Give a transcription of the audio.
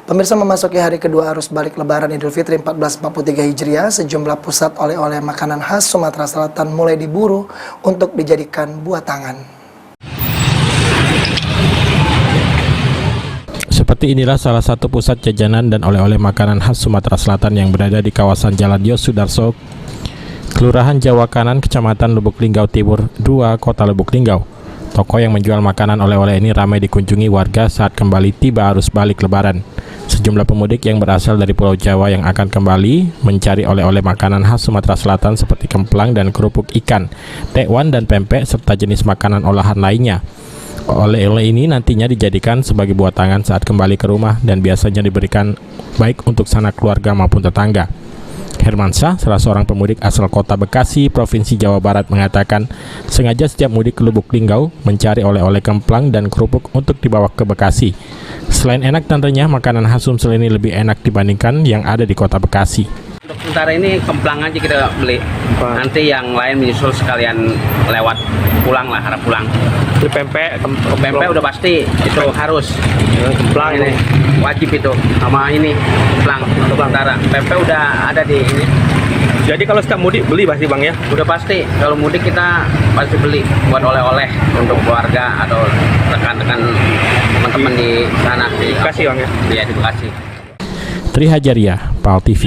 Pemirsa, memasuki hari kedua arus balik Lebaran Idul Fitri 1443 Hijriah, sejumlah pusat oleh-oleh makanan khas Sumatera Selatan mulai diburu untuk dijadikan buah tangan. Seperti inilah salah satu pusat jajanan dan oleh-oleh makanan khas Sumatera Selatan yang berada di kawasan Jalan Yosudarso, Kelurahan Jawa Kanan, Kecamatan Lubuk Linggau Timur 2, Kota Lubuk Linggau. Toko yang menjual makanan oleh-oleh ini ramai dikunjungi warga saat kembali tiba arus balik Lebaran. Sejumlah pemudik yang berasal dari Pulau Jawa yang akan kembali mencari oleh-oleh makanan khas Sumatera Selatan seperti kemplang dan kerupuk ikan, tekwan dan pempek, serta jenis makanan olahan lainnya. Oleh-oleh ini nantinya dijadikan sebagai buah tangan saat kembali ke rumah dan biasanya diberikan baik untuk sanak keluarga maupun tetangga. Hermansyah, salah seorang pemudik asal kota Bekasi, Provinsi Jawa Barat, mengatakan sengaja setiap mudik ke Lubuk Linggau mencari oleh-oleh kemplang dan kerupuk untuk dibawa ke Bekasi. Selain enak, tentunya makanan khas Sumsel ini lebih enak dibandingkan yang ada di kota Bekasi. Untuk sementara ini kemplang aja kita beli. Nanti yang lain menyusul sekalian lewat pulang lah, harap pulang. Di pempek Udah pasti itu harus. kemplang Ini wajib itu sama ini kemplang untuk sementara. Pempek udah ada di ini. Jadi kalau setiap mudik beli pasti Bang ya? Udah pasti. Kalau mudik kita pasti beli buat oleh-oleh untuk keluarga atau rekan-rekan teman-teman di sana di Bekasi Bang ya? Iya, di Bekasi. Tri Hajaria, PAL TV.